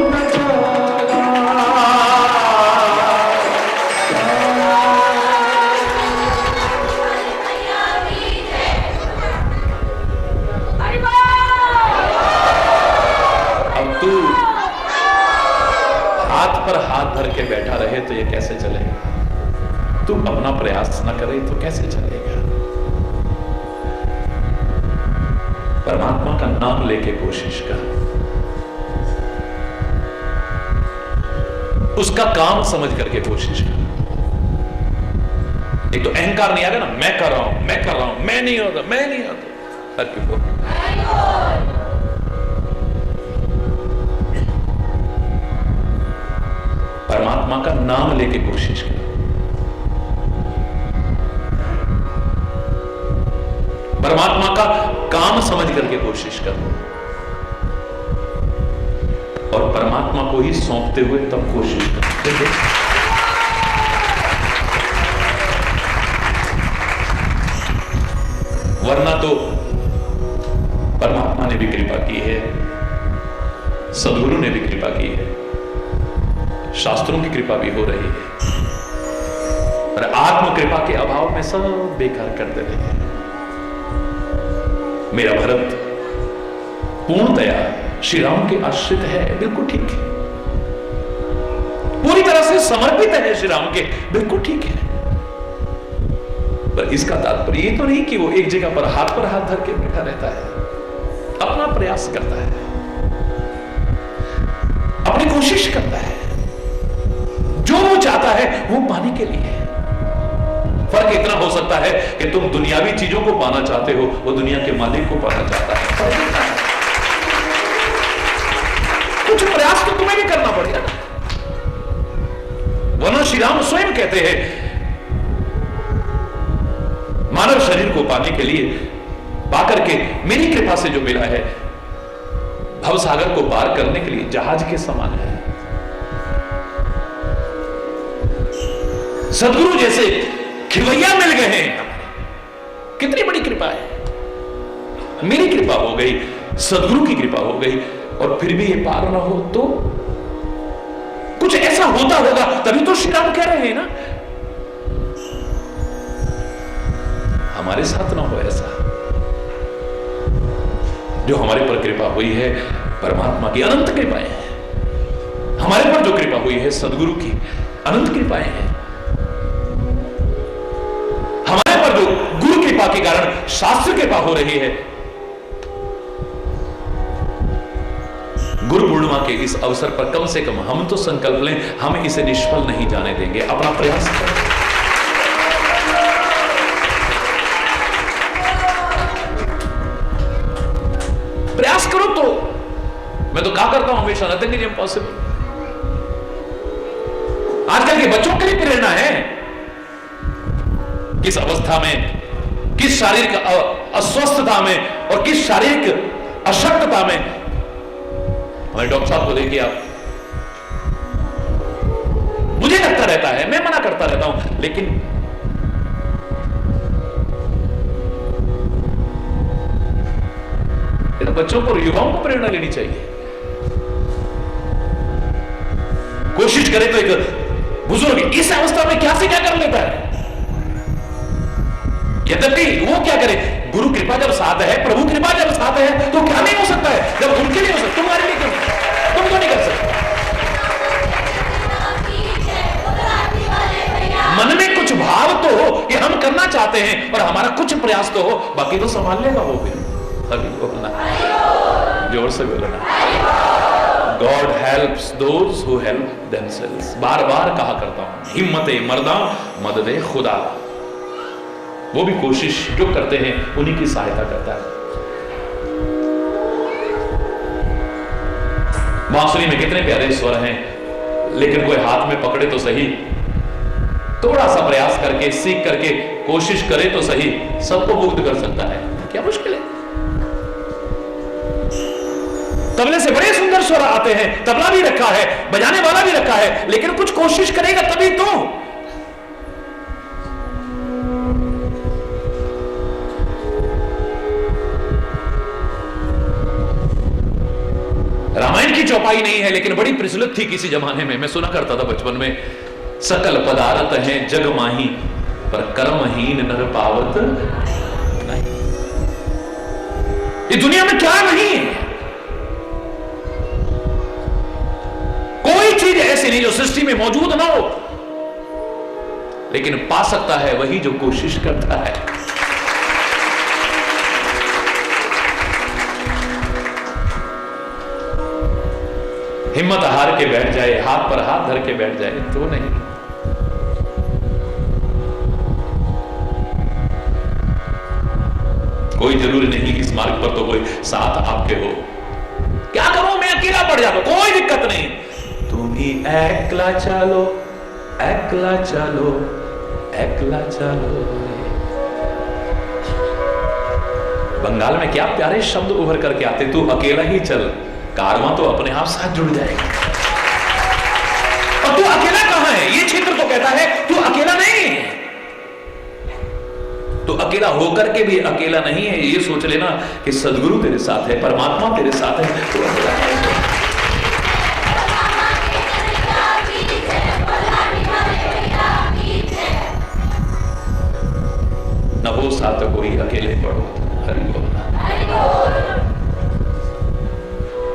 न जागा। अब तू हाथ पर हाथ धर के बैठा रहे तो ये कैसे चलेगा? तू अपना प्रयास न करे तो कैसे चलेगा? परमात्मा का नाम लेके कोशिश कर, उसका काम समझ करके कोशिश कर। एक तो अहंकार नहीं आएगा ना, मैं कर रहा हूं, मैं कर रहा हूं, मैं नहीं होता, मैं नहीं होता, हर किसी परमात्मा का नाम लेके कोशिश कर। परमात्मा का काम समझ करके कोशिश कर और परमात्मा को ही सौंपते हुए तब कोशिश कर। देखिए वरना तो परमात्मा ने भी कृपा की है, सद्गुरु ने भी कृपा की है, शास्त्रों की कृपा भी हो रही है, और आत्म कृपा के अभाव में सब बेकार कर दे रहे हैं। मेरा भरत पूर्णतया श्री राम के आश्रित है, बिल्कुल ठीक है, पूरी तरह से समर्पित है श्री राम के, बिल्कुल ठीक है। पर इसका तात्पर्य ये तो नहीं कि वो एक जगह पर हाथ धर के बैठा रहता है, अपना प्रयास करता है। कोशिश करता है, जो वो चाहता है वो पाने के लिए। फर्क इतना हो सकता है कि तुम दुनियावी चीजों को पाना चाहते हो, वो दुनिया के मालिक को पाना चाहता है। कुछ प्रयास तो तुम्हें भी करना पड़ेगा ना, वरना श्री राम स्वयं कहते हैं मानव शरीर को पाने के लिए, पाकर के मेरी कृपा से जो मिला है, भवसागर को पार करने के लिए जहाज के समान है। सदगुरु जैसे खिवैया मिल गए हैं, कितनी बड़ी कृपा है। मेरी कृपा हो गई, सदगुरु की कृपा हो गई, और फिर भी ये पार ना हो तो कुछ ऐसा होता होगा, तभी तो श्री राम कह रहे हैं ना, हमारे साथ ना हो ऐसा। जो हमारे पर कृपा हुई है परमात्मा की अनंत कृपाएं हैं, हमारे पर जो कृपा हुई है सदगुरु की अनंत कृपाएं हैं, हमारे पर जो गुरु कृपा के कारण शास्त्र कृपा हो रही है। गुरु पूर्णिमा के इस अवसर पर कम से कम हम तो संकल्प लें, हम इसे निष्फल नहीं जाने देंगे। अपना प्रयास करें, प्रयास करो। तो मैं तो कहा करता हूं हमेशा, नथिंग इज इम्पॉसिबल। आजकल के बच्चों के लिए प्रेरणा है, किस अवस्था में, किस शारीरिक अस्वस्थता में और किस शारीरिक अशक्तता में, हमारे डॉक्टर साहब को देखिए आप, मुझे लगता रहता है, मैं मना करता रहता हूं, लेकिन बच्चों को, युवाओं को प्रेरणा लेनी चाहिए। कोशिश करें तो एक बुजुर्ग इस अवस्था में क्या से क्या कर लेता है, यद्यपि वो क्या करे, गुरु कृपा जब साथ है, प्रभु कृपा जब साथ है, तो क्या नहीं हो सकता है। जब उनके लिए हो सकता, तुम्हारे लिए क्यों, तुम तो नहीं कर सकते। मन में कुछ भाव तो हो कि हम करना चाहते हैं, और हमारा कुछ प्रयास तो हो, बाकी तो संभाल लेगा वो भी। अभी बोलना, जोर से बोलना, God helps those who help themselves. बार बार कहा करता हूं, हिम्मते मर्दा मददे खुदा। वो भी कोशिश जो करते हैं उन्हीं की सहायता करता है। बांसुरी में कितने प्यारे स्वर हैं, लेकिन कोई हाथ में पकड़े तो सही, थोड़ा सा प्रयास करके, सीख करके, कोशिश करे तो सही, सबको मुक्त कर सकता है। क्या मुश्किल है। तबले से बड़े सुंदर स्वर आते हैं, तबला भी रखा है, बजाने वाला भी रखा है, लेकिन कुछ कोशिश करेगा तभी तो। रामायण की चौपाई नहीं है, लेकिन बड़ी प्रचलित थी किसी जमाने में, मैं सुना करता था बचपन में। सकल पदार्थ हैं जग माही, पर कर्महीन नर पावत नहीं। ये दुनिया में क्या नहीं है, कोई चीज ऐसी नहीं जो सृष्टि में मौजूद ना हो, लेकिन पा सकता है वही जो कोशिश करता है। हिम्मत हार के बैठ जाए, हाथ पर हाथ धर के बैठ जाए तो नहीं। कोई जरूरी नहीं इस मार्ग पर तो कोई साथ आपके हो। क्या करूं मैं, अकेला पड़ जाता, कोई दिक्कत नहीं, तुम ही एकला चलो, एकला चलो, एकला चलो। बंगाल में क्या प्यारे शब्द उभर करके आते, तू अकेला ही चल, कारवां तो अपने आप साथ जुड़ जाएगा। और तू अकेला कहां है, ये क्षेत्र तो कहता है तू अकेला नहीं है। तो अकेला होकर के भी अकेला नहीं है, ये सोच लेना कि सदगुरु तेरे साथ है, परमात्मा तेरे साथ है, तो अकेला नहीं है। न हो साथ कोई अकेले पढ़ो, हरि बोल।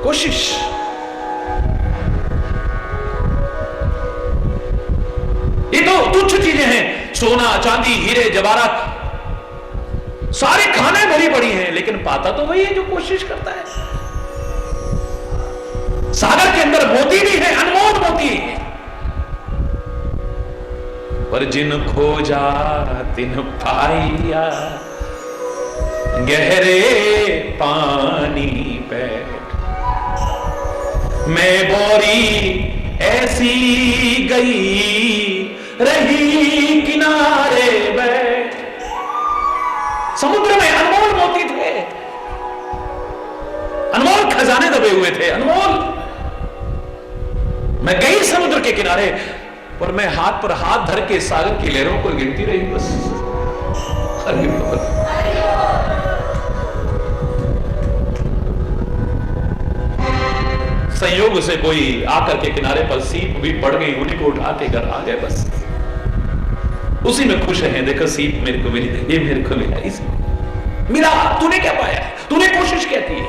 कोशिश, ये तो तुच्छ चीजें हैं, सोना चांदी हीरे जवाहरात सारे खाने भरी पड़ी हैं, लेकिन पाता तो वही है जो कोशिश करता है। सागर के अंदर मोती भी है, अनमोल मोती। पर जिन खोजा तिन पाइया, गहरे पानी बैठ। मैं बोरी ऐसी गई रही किनारे बैठ। समुद्र में अनमोल मोती थे, अनमोल खजाने दबे हुए थे, अनमोल। मैं गई समुद्र के किनारे, पर मैं हाथ पर हाथ धर के सागर की लहरों को गिनती रही बस। हरि बोल। संयोग से कोई आकर के किनारे पर सीप भी पड़ गई, उन्हीं को उठा के घर आ गए बस। उसी में खुश हैं, देखो सीप मेरे को मिली, ये मेरे को मिला, इस मिला। तूने क्या पाया? तूने कोशिश क्या की?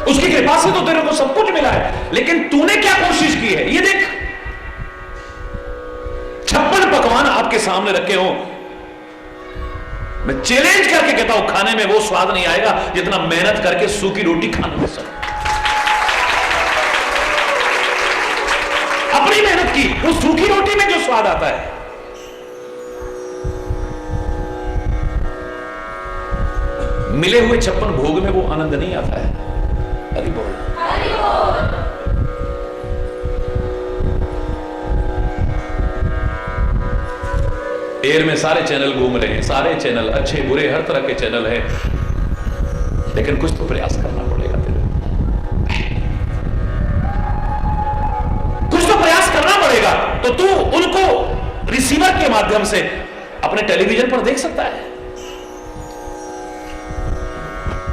उसकी कृपा से तो तेरे को सब कुछ मिला है, लेकिन तूने क्या कोशिश की है? ये देख, 56 पकवान आपके सामने रखे हो, मैं चैलेंज करके कहता हूं, खाने में वो स्वाद नहीं आएगा जितना मेहनत करके सूखी रोटी खाने में सब। अपनी मेहनत की वो सूखी रोटी में जो स्वाद आता है, मिले हुए 56 भोग में वो आनंद नहीं आता है। हरि बोल। एयर में सारे चैनल घूम रहे हैं, सारे चैनल अच्छे बुरे हर तरह के चैनल हैं, लेकिन कुछ तो प्रयास करना पड़ेगा तेरे, कुछ तो प्रयास करना पड़ेगा। तो तू उनको रिसीवर के माध्यम से अपने टेलीविजन पर देख सकता है।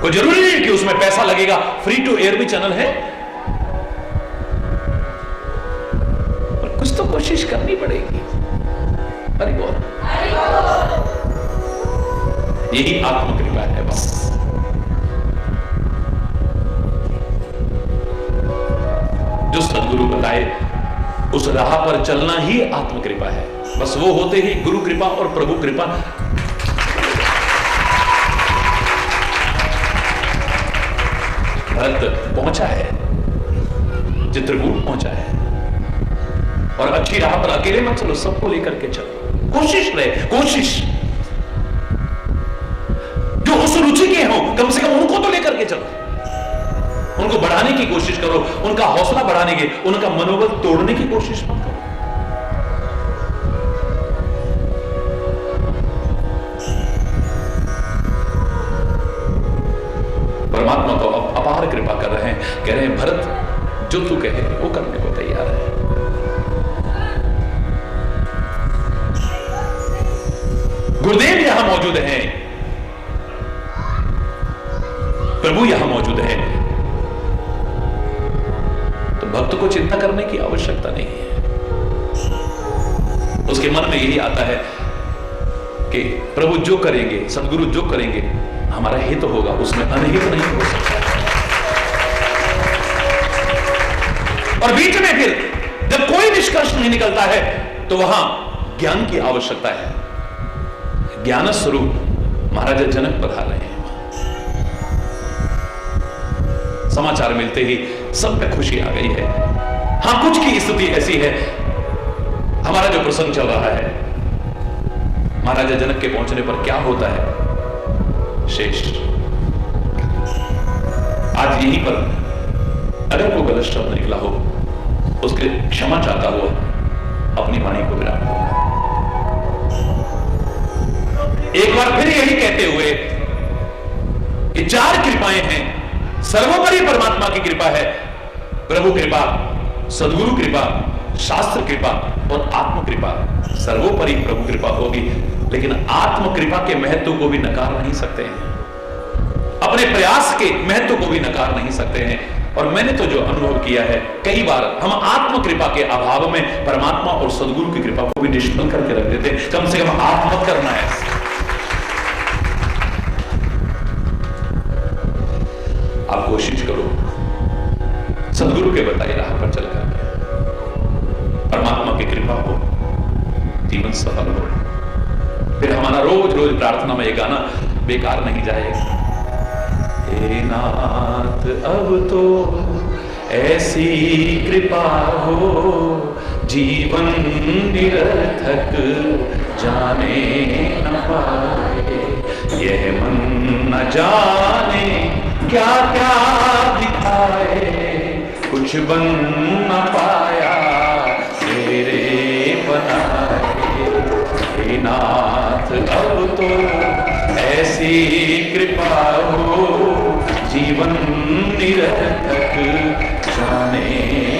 कोई जरूरी नहीं कि उसमें पैसा लगेगा, फ्री टू एयर भी चैनल है, पर कुछ तो कोशिश करनी पड़ेगी। हरि बोल। यही आत्मकृपा है बस। जो सदगुरु बताए उस राह पर चलना ही आत्मकृपा है बस। वो होते ही गुरु कृपा और प्रभु कृपा। भरत पहुंचा है, चित्रकूट पहुंचा है, और अच्छी राह पर अकेले मत चलो, सबको लेकर के चलो। कोशिश रहे, कोशिश जो उस रुचि के हो, कम से कम उनको तो लेकर के चलो। उनको बढ़ाने की कोशिश करो, उनका हौसला बढ़ाने की, उनका मनोबल तोड़ने की कोशिश मत करो। परमात्मा तो अपार कृपा कर रहे हैं, कह रहे हैं भरत जो तू कहे वो करने को तैयार है। गुरुदेव यहां मौजूद हैं, प्रभु यहां मौजूद है, तो भक्त को चिंता करने की आवश्यकता नहीं है। उसके मन में यही आता है कि प्रभु जो करेंगे, सदगुरु जो करेंगे हमारा हित होगा, उसमें अनहित नहीं हो सकता। और बीच में फिर जब कोई निष्कर्ष नहीं निकलता है तो वहां ज्ञान की आवश्यकता है। ज्ञान स्वरूप महाराजा जनक पधार रहे हैं। समाचार मिलते ही सब में खुशी आ गई है। हां, कुछ की स्थिति ऐसी है, हमारा जो प्रसंग चल रहा है, महाराजा जनक के पहुंचने पर क्या होता है शेष आज यहीं पर अगर कोई गलत शब्द निकला हो उसके क्षमा चाहता हुआ अपनी वाणी को विराम दूंगा। एक बार फिर यही कहते हुए कि 4 कृपाएं हैं। सर्वोपरि परमात्मा की कृपा है, प्रभु कृपा, सदगुरु कृपा, शास्त्र कृपा और आत्म कृपा। सर्वोपरि प्रभु कृपा होगी, लेकिन आत्म कृपा के महत्व को भी नकार नहीं सकते हैं, अपने प्रयास के महत्व को भी नकार नहीं सकते हैं। और मैंने तो जो अनुभव किया है, कई बार हम आत्म कृपा के अभाव में परमात्मा और सदगुरु की कृपा को भी निष्फल करके रख देते। कम से कम आप मत करना है। आप कोशिश करो सदगुरु के बताए राह पर चल कर परमात्मा की कृपा हो, जीवन सफल हो। फिर हमारा रोज रोज प्रार्थना में ये गाना बेकार नहीं जाएगा। हे नाथ अब तो ऐसी कृपा हो, जीवन निरर्थक जाने न पाए। यह मन न जाने क्या क्या दिखाए, कुछ बन न पाया तेरे बनाए। हे नाथ अब तो ऐसी कृपा हो, जीवन निरर्थक जाने